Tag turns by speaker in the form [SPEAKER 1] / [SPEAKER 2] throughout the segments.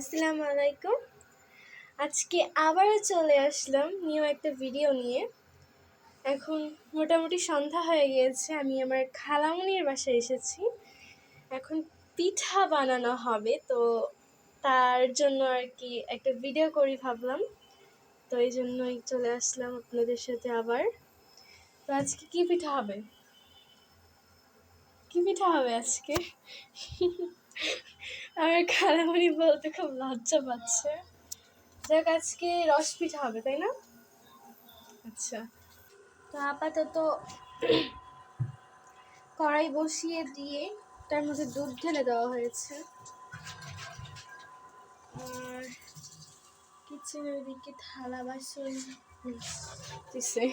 [SPEAKER 1] আসসালামু আলাইকুম। আজকে আবারও চলে আসলাম নিউ একটা ভিডিও নিয়ে। এখন মোটামুটি সন্ধ্যা হয়ে গিয়েছে, আমি আমার খালামণির বাসায় এসেছি। এখন পিঠা বানানো হবে, তো তার জন্য আর কি একটা ভিডিও করি ভাবলাম, তো এই জন্যই চলে আসলাম আপনাদের সাথে আবার। তো আজকে কি পিঠা হবে, কি পিঠা হবে আজকে? আমার খালামণি বলতে খুব লজ্জা পাচ্ছে। যাক, আজকে রস পিঠা হবে, তাই না? আচ্ছা, তো আপাতত কড়াই বসিয়ে দিয়ে তার মধ্যে দুধ ঢেলে দেওয়া হয়েছে। আর কিচেনের দিকে থালা বাসন দিছে।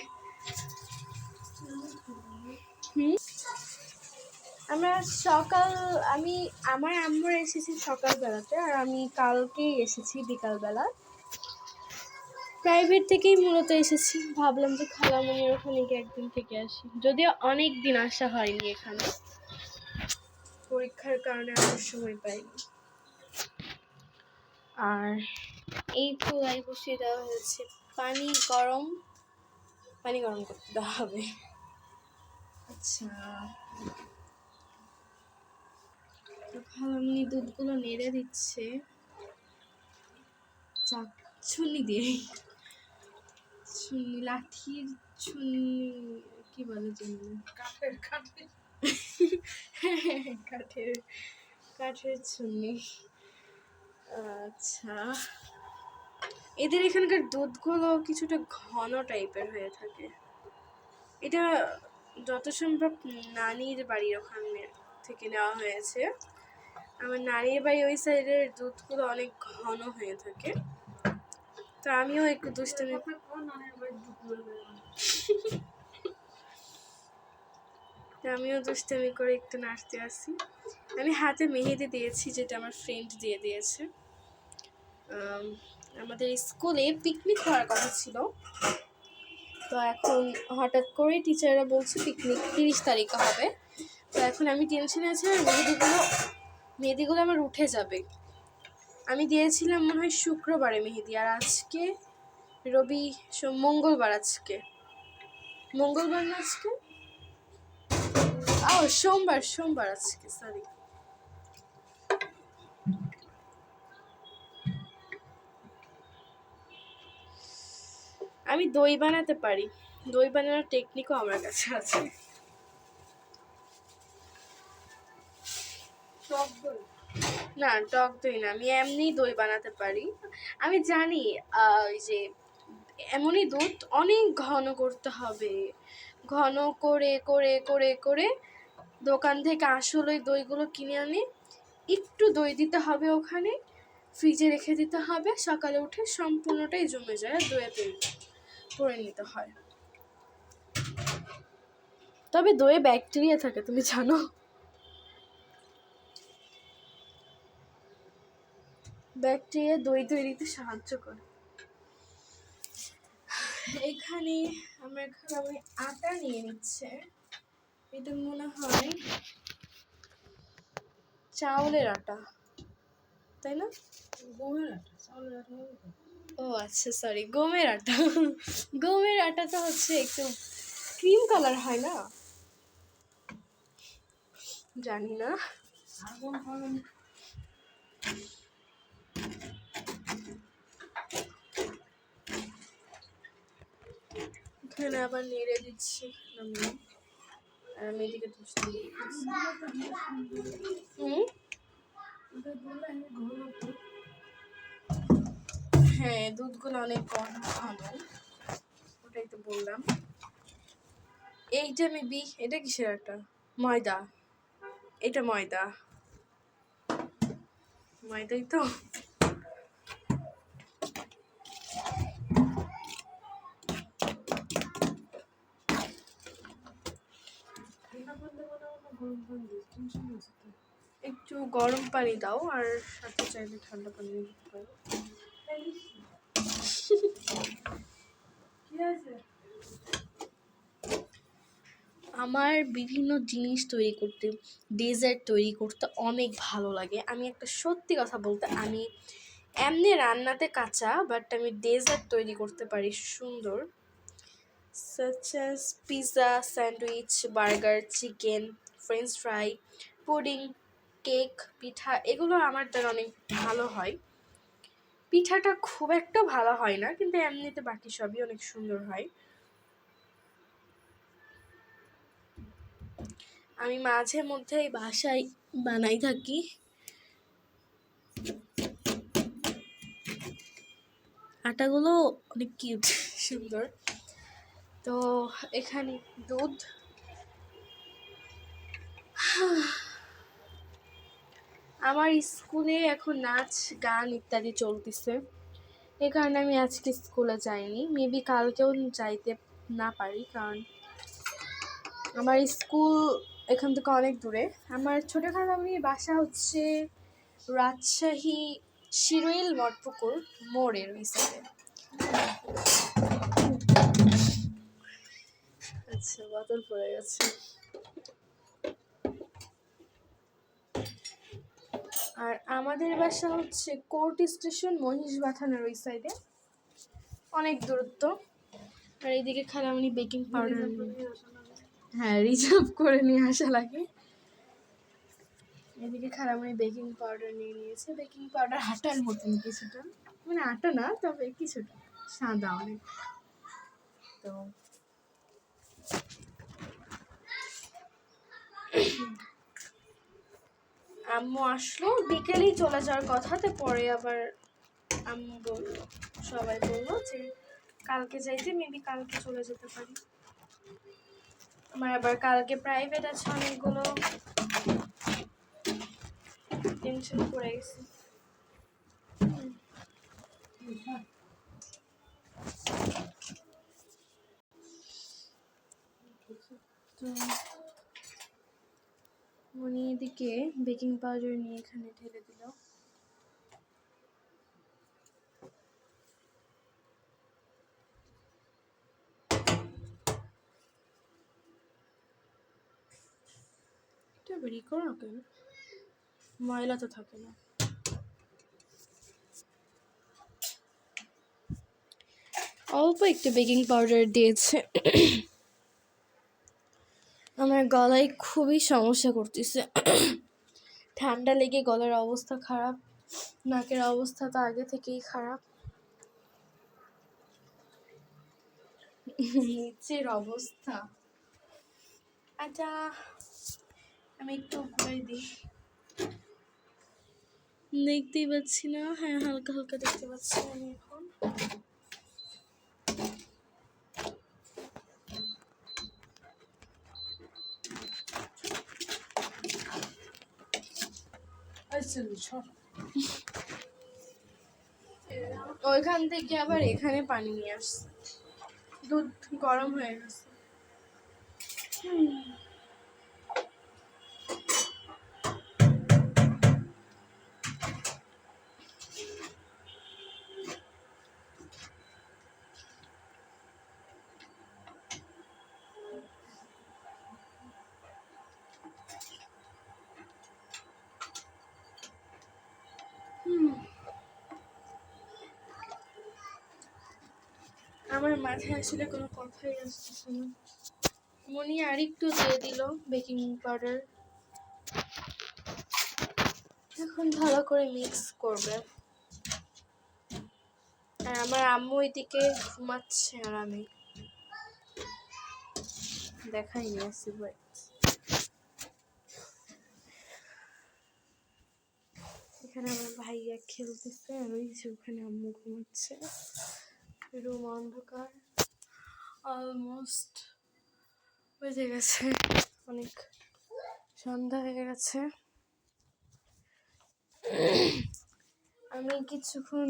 [SPEAKER 1] আমরা আমি আমার আম্মুর এসেছি সকালবেলাতে, আর আমি কালকেই এসেছি বিকালবেলা। প্রাইভেট থেকেই মূলত এসেছি, ভাবলাম যে খালামণির ওখানে গিয়ে একদিন থেকে আসি, যদিও অনেক দিন আসা হয়নি এখানে, পরীক্ষার কারণে আসার সময় পাইনি। আর এই চুলায় বসিয়ে দেওয়া হয়েছে পানি গরম করতে দেওয়া হবে। আচ্ছা, খালামণি দুধগুলো নেড়ে দিচ্ছে ছুনি দিয়ে, লাঠির ছুনি কি বলে জন্য, কাঠের ছুনি। আচ্ছা, এদের এখানকার দুধগুলো কিছুটা ঘন টাইপের হয়ে থাকে। এটা যত সম্ভব নানির বাড়ির ওখানে থেকে নেওয়া হয়েছে। আমার নানির বাড়ি ওই সাইডের দুধগুলো অনেক ঘন হয়ে থাকে, তো আমিও একটু দুষ্টামি করে একটু নাচতে আসি। আমি হাতে মেহেদি দিয়েছি, যেটা আমার ফ্রেন্ড দিয়ে দিয়েছে। আমাদের স্কুলে পিকনিক হওয়ার কথা ছিল, তো এখন হঠাৎ করে টিচাররা বলছে পিকনিক 30 তারিখে হবে। তো এখন আমি টেনশনে আছি, আর মেহেদিগুলো আমার উঠে যাবে। আমি দিয়েছিলাম মনে হয় শুক্রবারে মেহেদি, আর আজকে মঙ্গলবার। আজকে মঙ্গলবার না, আজকে সোমবার আজকে, সরি। আমি দই বানাতে পারি, দই বানানোর টেকনিকও আমার কাছে আছে। না, টক দই না, আমি এমনি দই বানাতে পারি। আমি জানি ওই যে এমনই দুধ অনেক ঘন করতে হবে, ঘন করে করে করে করে দোকান থেকে আসলে দইগুলো কিনে আনে, একটু দই দিতে হবে, ওখানে ফ্রিজে রেখে দিতে হবে, সকালে উঠে সম্পূর্ণটাই জমে যায়, দইয়ে পরে নিতে হয়। তবে দইয়ে ব্যাকটেরিয়া থাকে, তুমি জানো? ব্যাকটেরিয়া দই তৈরিতে সাহায্য করে। এখানে আমার খালামণি আটা নিয়ে নিচ্ছে, এটা মনে হয় চাউলের আটা, তাই না? গমের আটা, চাউলের আটা। ও আচ্ছা, সরি, গমের আটা। গমের আটা তো হচ্ছে একটু ক্রিম কালার হয় না, জানি না। এখানে আবার নেড়ে দিচ্ছি আমি, আর আমি এদিকে হ্যাঁ, দুধগুলো অনেক ঘন, ওটাই তো বললাম। এইটা মেবি, এটা কিসের আটা? ময়দা, এটা ময়দাই তো। একটু গরম পানি দাও, আর সাথে চাইলে ঠান্ডা পানি দিতে পারো। আমার বিভিন্ন জিনিস তৈরি করতে, ডেজার্ট তৈরি করতে অনেক ভালো লাগে। আমি একটা সত্যি কথা বলতে, আমি এমনি রান্নাতে কাঁচা, বাট আমি ডেজার্ট তৈরি করতে পারি সুন্দর, such as pizza, sandwich, burger, chicken, french fry, pudding, cake, পিঠা, এগুলো আমার দ্বারা অনেক ভালো হয়। পিঠাটা খুব একটা ভালো হয় না, কিন্তু এমনিতে বাকি সবই অনেক সুন্দর হয়। আমি মাঝে মধ্যে বাসায় বানাই থাকি। আটাগুলো অনেক কিউট, সুন্দর। তো এখানে দুধ, আমার স্কুলে এখন নাচ গান ইত্যাদি চলতেছে, এই কারণে আমি আজকে স্কুলে যাইনি। মেবি কালকেও যাইতে না পারি, কারণ আমার স্কুল এখান থেকে অনেক দূরে। আমার ছোটোখাটো আমি বাসা হচ্ছে রাজশাহী শিরোইল মঠপুকুর মোড়ের ওই সাইডে। আচ্ছা, বোতল পড়ে গেছে। আর আমাদের বাসা হচ্ছে কোর্ট স্টেশন মহিষবাথানের ওই সাইডে, অনেক দূরত্ব। আর এইদিকে খালামণি বেকিং পাউডার, হ্যাঁ রিজার্ভ করে নিয়ে আসা লাগে। এদিকে খালামণি বেকিং পাউডার নিয়ে নিয়েছে। বেকিং পাউডার আটার মতন কিছুটা, মানে আটা না, তবে কিছুটা সাদা অনেক। তো আম্মু আসলো, বিকেলেই চলে যাওয়ার কথা, তো পরে আবার আম্মু বললো, সবাই বললো যে কালকে যাইতে, মেবি কালকে চলে যেতে পারি। আমার আবার কালকে প্রাইভেট আছে অনেকগুলো, টেনশন পড়ে গেছে। তো উনি এদিকে বেকিং পাউডার নিয়ে এখানে ঢেলে দিল। এটা বেরি করো কেন, ময়লা তো থাকে না। অল্প একটু বেকিং পাউডার দিয়েছে। আমার গলায় খুবই সমস্যা করতেছে, ঠান্ডা লেগে গলার অবস্থা খারাপ, নাকের অবস্থা তো আগে থেকেই খারাপ, নিচের অবস্থা। আচ্ছা, আমি একটু ঘুরাই দিই, দেখতেই পাচ্ছি না? হ্যাঁ, হালকা হালকা দেখতে পাচ্ছি আমি এখন। ওইখান থেকে আবার এখানে পানি নিয়ে আসছে, দুধ গরম হয়ে গেছে। আমার মাথায় আসলে কোনো কথাই আসতেছে না। মনি আর একটু দিয়ে দিল বেকিং পাউডার, এখন ভালো করে মিক্স করবে। আর আমার আম্মু এদিকে ঘুমাচ্ছে, আর আমি দেখাইনি আসি ভাই। এখানে আমার ভাইয়া খেলতেছে, আর ওই যে ওখানে আম্মু ঘুমাচ্ছে। রুম অন্ধকার, অলমোস্ট বেজে গেছে, অনেক সন্ধ্যা হয়ে গেছে। আমি কিছুক্ষণ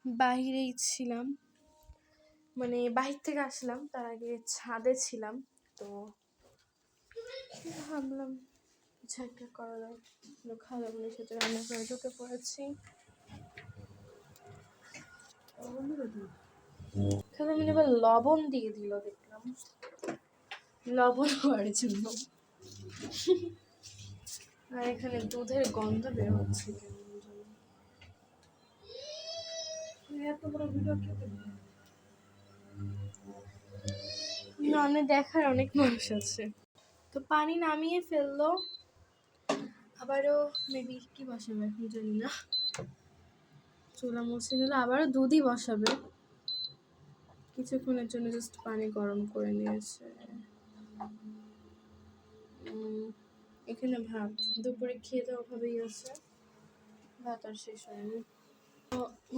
[SPEAKER 1] বাহিরেই ছিলাম, মানে বাহির থেকে আসলাম, তার আগে ছাদে ছিলাম। তো ভাবলাম কিছু একটা করা যায়, খালামণির সাথে রান্না করে ঢুকে পড়েছি। খালামণি এবার লবণ দিয়ে দিল, দেখলাম লবণ হওয়ার জন্য। আর এখানে দুধের গন্ধ বের হচ্ছে কেমন যেন। না দেখার অনেক মানুষ আছে। তো পানি নামিয়ে ফেললো, আবারও মেবি কি বসাবে এখন জানি না, চুলা মুছে নিল, আবারও দুধই বসাবে। কিছুক্ষণের জন্য জাস্ট পানি গরম করে নিয়েছে। এখানে ভাত দুপুরে খেয়ে তো ওভাবেই আছে, ভাত আর শেষ হয়নি।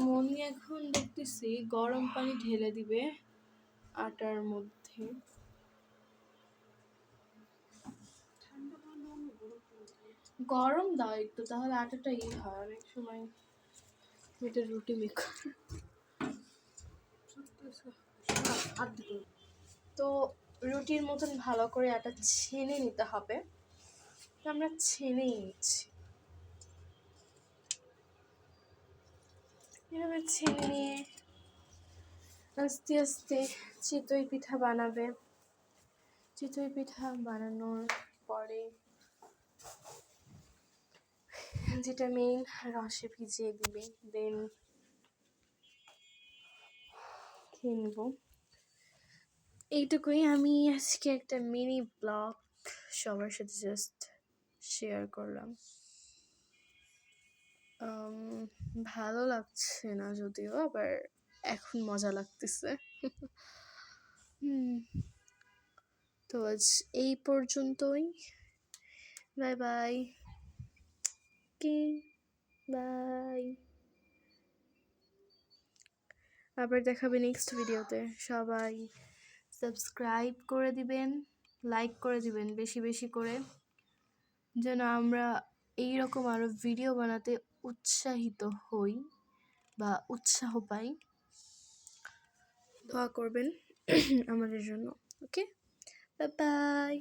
[SPEAKER 1] মনি এখন দেখতেছি গরম পানি ঢেলে দিবে আটার মধ্যে। গরম দাও একটু, তাহলে আটাটা হয় অনেক সময়। এটা রুটি মেকার। তো রুটির মতন ভালো করে আটা ছেনে নিতে হবে, তো আমরা ছেনেই নিচ্ছি। এভাবে ছেনে নিয়ে আস্তে আস্তে চিতই পিঠা বানাবে। চিতই পিঠা বানানোর পরে যেটা মেইন, রসে ভিজিয়ে দিবে, দেন খেয়ে নেব। এইটুকুই। আমি আজকে একটা মিনি ব্লগ সবার সাথে জাস্ট শেয়ার করলাম। ভালো লাগছে না যদিও, আবার এখন মজা লাগতেছে। তো আজ এই পর্যন্তই। Bye bye. কি বাই। আবার দেখাবে নেক্সট ভিডিওতে। সবাই সাবস্ক্রাইব করে দিবেন, লাইক করে দিবেন বেশি বেশি করে, যেন আমরা এইরকম আরও ভিডিও বানাতে উৎসাহিত হই বা উৎসাহ পাই। দোয়া করবেন আমাদের জন্য। ওকে, বাই বাই।